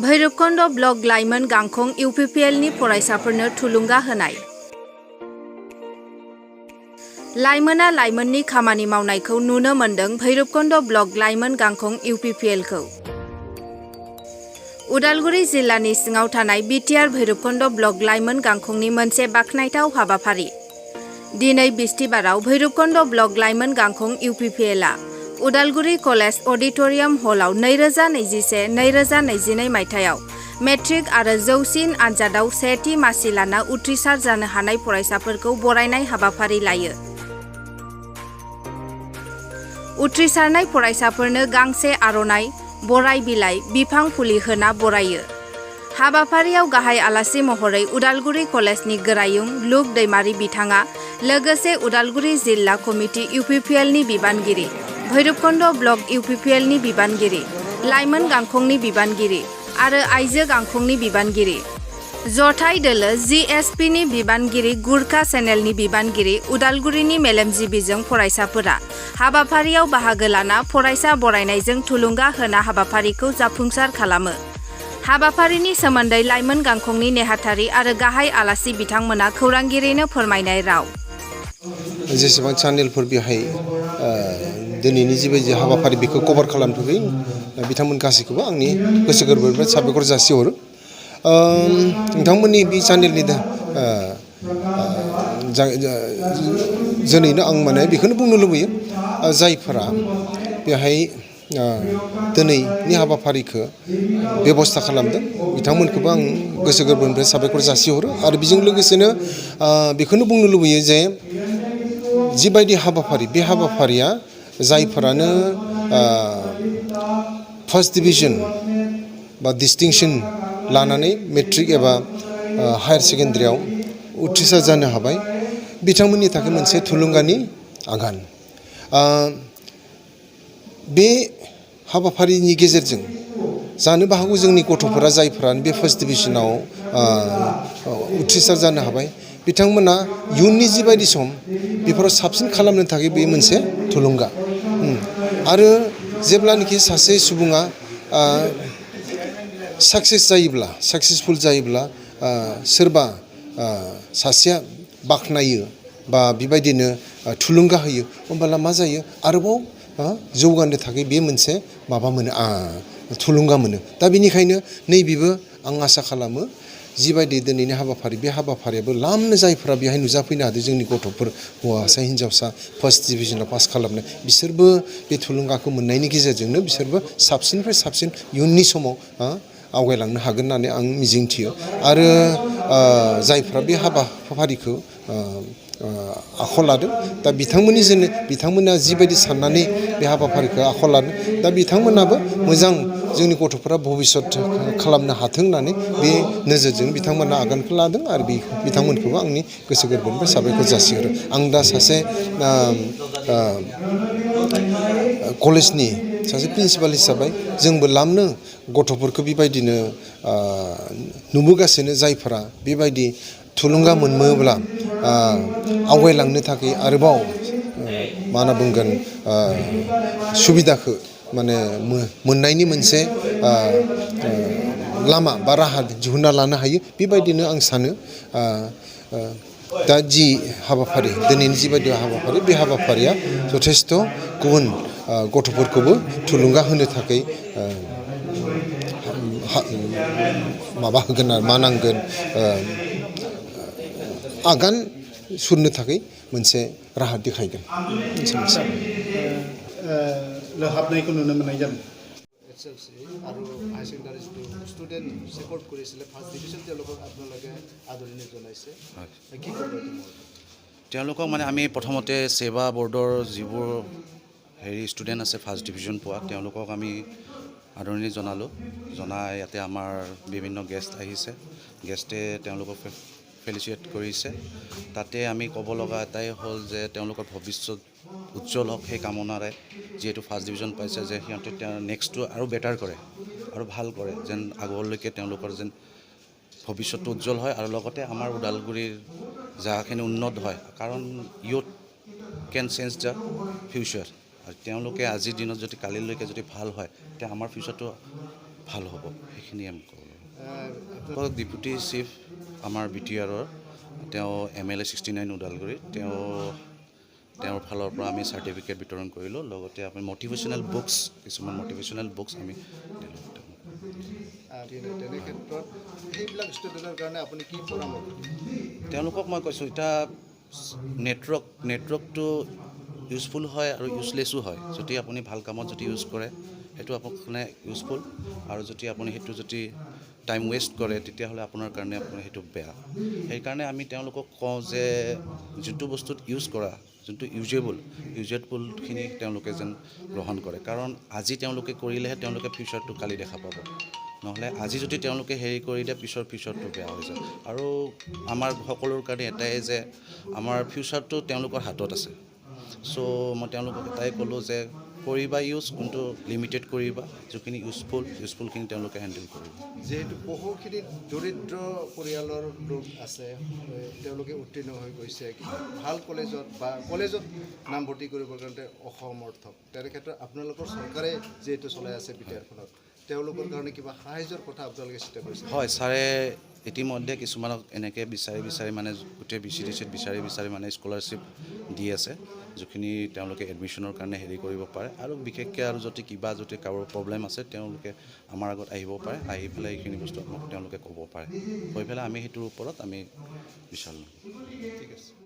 भैरबकुंड block लाइमोन गांखं इउपिपिएलनि फरायसाफोरनो थुलुंगा होनाय। लाइमोना लाइमोननि खामानि मावनायखौ नुनो मोन्दों भैरबकुंड ब्लक लाइमोन गांखं इउपिपिएलखौ। उदालगुरि जिल्लानि सिङाव थानाय बिटिआर भैरबकुंड ब्लक लाइमोन गांखंनि मोनसे बाखनायथाव हाबाफारि। दिनै बिस्तिबाराव भैरबकुंड ब्लक लाइमोन गांखं इउपिपिएलआ उदालगुरि कलेज अडिटोरियम हलाव 2021-2022 मायथाइयाव मेट्रिक आरो जौसिन आनजादाव सेथि मासि लाना उथ्रिसार जानो हानाय फरायसाफोरखौ बरायनाय हाबाफारि लायो। उथ्रिसारनाय फरायसाफोरनो गांसे आर'नाइ, बराय बिलाइ, बिफां फुलि होना बरायो। हाबाफारियाव गाहाय आलासि महरै उदालगुरि कलेजनि गोरायुं लुक दैमारि बिथाङा लोगोसे उदालगुरि जिल्ला कमिटि इउपिपिएलनि बिबानगिरि, भैरबकुंड ब्लक इउपिपिएलनि बिबानगिरि, लाइमोन गांखंनि बिबानगिरि आरो आइजो गांखंनि बिबानगिरि, जथाइ दोलो जिएसपिनि बिबानगिरि, गुरखा चेनेलनि बिबानगिरि, उदालगुरिनि मेलेमजिबिजों फरायसाफोरा हाबाफारियाव बाहागो लाना फरायसा बरायनायजों थुलुंगा होना हाबाफारिखौ जाफुंसार खालामो। हाबाफारिनि सोमोन्दै लाइमोन गांखंनि नेहाथारि आरो गाहाय आलासि बिथांमोना खौरांगिरिनो फोरमायनाय राव। जेसेबां चेनेलफोर बेहाय दिनैनि जिबायदि हाबाफारि बेखौ कभार खालामथ'बाय बिथांमोन गासैखौबो आंनि गोसो गोरबोनिफ्राय साबायखर जासिहरो। नोंथांमोननि बे चेनेलनि जोनैनो आं माने बेखौनो बुंनो लुबैयो जायफोरा बेहाय दिनैनि हाबाफारिखौ बेबस्था खालामदों बिथांमोनखौबो आं गोसो गोरबोनिफ्राय साबायखर जासिहरो आरो बेजों लोगोसेनो बेखौनो बुंनो लुबैयो जे जिबायदि हाबाफारि बे हाबाफारिया जायफोरानो फार्स्ट डिभिजन बा डिस्टिंसन लानानै मेट्रिक एबा हायार सेकेन्डारियाव उथ्रिसार जानो हाबाय बिथांमोननि थाखाय मोनसे थुलुंगानि आगान। बे हाबाफारिनि गेजेरजों जानोबो हागौ जोंनि गथ'फोरा जायफोरा बे फार्स्ट डिभिजनाव उथ्रिसार जानो हाबाय बिथांमोना इयुननि जिबायदि सम बेफोराव साबसिन खालामनो थाखाय बे मोनसे थुलुंगा। आरो जेब्लानाखि सासे सुबुङा साक्सेसफुल जायोब्ला सोरबा सासेया बाख्नायो बा बेबायदिनो थुलुंगा होयो होमब्ला मा जायो आरोबाव जौगानो थाखाय बे मोनसे माबा मोनो थुलुंगा मोनो। दा बेनिखायनो नैबेबो आं आसा खालामो जिबायदि दिनैनि हाबाफारि बे हाबाफारियाबो लामनो जायफोरा बेहाय नुजाफैनो हादों जोंनि गथ'फोर हौवासा हिन्जावसा फार्स्ट डिभिजनाव पास खालामनाय बिसोरबो बे थुलुंगाखौ मोननायनि गेजेरजोंनो बिसोरबो साबसिननिफ्राय साबसिन इयुननि समाव आवगायलांनो हागोन होननानै आं मिजिंथियो। आरो जायफ्रा बे हाबाफारिखौ आखायाव लादों दा बिथांमोना जिबायदि साननानै बे हाबाफारिखौ आखायाव लादों दा बिथांमोनाबो मोजां जोंनि गथ'फोरा भबिसत खालामनो हाथों होननानै बे नोजोरजों बिथांमोना आगानखौ लादों आरो बिथांमोनखौबो आंनि गोसो गोरबोनिफ्राय साबायखर जासिहरो। आं दा सासे कलेजनि सासे प्रिन्सिपाल हिसाबै जोंबो लामनो गथ'फोरखौ बेबायदिनो नुबोगासिनो जायफोरा बेबायदि थुलुंगा मोनोब्ला आवगायलांनो थाखाय आरोबाव मा होनना बुंगोन सुबिदाखौ माने मोननायनि मोनसे लामा बा राहा दिहुनना लानो हायो बेबायदिनो आं सानो। दा जि हाबाफारि दिनैनि जिबायदि हाबाफारि बे हाबाफारिया जथेस्थ' गुबुन गथ'फोरखौबो थुलुंगा होनो थाखाय माबा होगोन आरो मा नांगोन आगान सुरनो थाखाय मोनसे राहा देखायगोन। हाबनायखौ नुनो मोननाय जादों। আৰু হাই ছেকেণ্ডাৰী ষ্টুডেণ্ট ছেপৰ্ট কৰিছিলে ফাৰ্ষ্ট ডিভিজন তেওঁলোকক আপোনালোকে আদৰণি জনাইছে কি ক'ব? তেওঁলোকক মানে আমি প্ৰথমতে সেৱা বৰ্ডৰ যিবোৰ ষ্টুডেণ্ট আছে ফাৰ্ষ্ট ডিভিজন পোৱা তেওঁলোকক আমি আদৰণি জনাই ইয়াতে আমাৰ বিভিন্ন গেষ্ট আহিছে গেষ্টে তেওঁলোকক ফেলিচিয়েট কৰিছে। তাতে আমি ক'ব লগা এটাই হ'ল যে তেওঁলোকৰ ভৱিষ্যত উজ্জ্বল হওক সেই কামনাৰে যিহেতু ফাৰ্ষ্ট ডিভিজন পাইছে যে সিহঁতে নেক্সটটো আৰু বেটাৰ কৰে আৰু ভাল কৰে যেন আগলৈকে তেওঁলোকৰ যেন ভৱিষ্যতটো উজ্জ্বল হয় আৰু লগতে আমাৰ ওদালগুৰিৰ জাগাখিনি উন্নত হয় কাৰণ ইউথ কেন চেঞ্জ দ্য ফিউচাৰ আৰু তেওঁলোকে আজিৰ দিনত যদি কালিলৈকে যদি ভাল হয় তেতিয়া আমাৰ ফিউচাৰটো ভাল হ'ব সেইখিনিয়ে আমি ক'ব ডেপুটি চিফ আমাৰ BTRৰ তেওঁ MLA 69 ওদালগুৰি তেওঁৰ ফালৰ পৰা আমি চাৰ্টিফিকেট বিতৰণ কৰিলোঁ লগতে আমি মটিভেশ্যনেল বুকছ কিছুমান মটিভেশ্যনেল বুকছ আমি দিলোঁ তেনে ক্ষেত্ৰত সেইবিলাক ষ্টুডেণ্টৰ কাৰণে আপুনি কি পৰামৰ্শ দিয়ে? তেওঁলোকক মই কৈছোঁ এতিয়া নেটৱৰ্কটো ইউজফুল হয় আৰু ইউজলেছো হয় যদি আপুনি ভাল কামত যদি ইউজ কৰে সেইটো আপোনাৰ কাৰণে ইউজফুল আৰু যদি আপুনি সেইটো যদি টাইম ৱেষ্ট কৰে তেতিয়াহ'লে আপোনাৰ কাৰণে সেইটো বেয়া সেইকাৰণে আমি তেওঁলোকক কওঁ যে যোনটো বস্তুত ইউজ কৰা যোনটো ইউজেবলখিনি তেওঁলোকে যেন গ্ৰহণ কৰে কাৰণ আজি তেওঁলোকে কৰিলেহে তেওঁলোকে ফিউচাৰটো কালি দেখা পাব নহ'লে আজি যদি তেওঁলোকে হেৰি কৰি দিয়ে ফিউচাৰটো বেয়া হৈ যায় আৰু আমাৰ সকলোৰ কাৰণে এটাই যে আমাৰ ফিউচাৰটো তেওঁলোকৰ হাতত আছে চ' মই তেওঁলোকক এটাই ক'লোঁ যে কৰিবা ইউজ কিন্তু লিমিটেড কৰিবা যিখিনি ইউজফুলখিনি তেওঁলোকে হেণ্ডেল কৰিব যিহেতু বহুখিনি দৰিদ্ৰ পৰিয়ালৰ লোক আছে তেওঁলোকে উত্তীৰ্ণ হৈ গৈছে ভাল কলেজত নামভৰ্তি কৰিবৰ কাৰণে অসমৰ্থক তেনে ক্ষেত্ৰত আপোনালোকৰ চৰকাৰে যিহেতু চলাই আছে BTRখনত তেওঁলোকৰ কাৰণে কিবা সাহায্যৰ কথা আপোনালোকে চিন্তা কৰিছে হয় ছাৰে ইতিমধ্যে কিছুমানক এনেকৈ বিচাৰি মানে গোটেই বিচাৰি মানে স্কলাৰশ্বিপ দি আছে যিখিনি তেওঁলোকে এডমিশ্যনৰ কাৰণে হেৰি কৰিব পাৰে আৰু বিশেষকৈ আৰু যদি কাৰোবাৰ প্ৰব্লেম আছে তেওঁলোকে আমাৰ আগত আহিব পাৰে আহি পেলাই এইখিনি বস্তু আমাক তেওঁলোকে ক'ব পাৰে কৈ পেলাই আমি সেইটোৰ ওপৰত আমি বিচাৰোঁ ঠিক আছে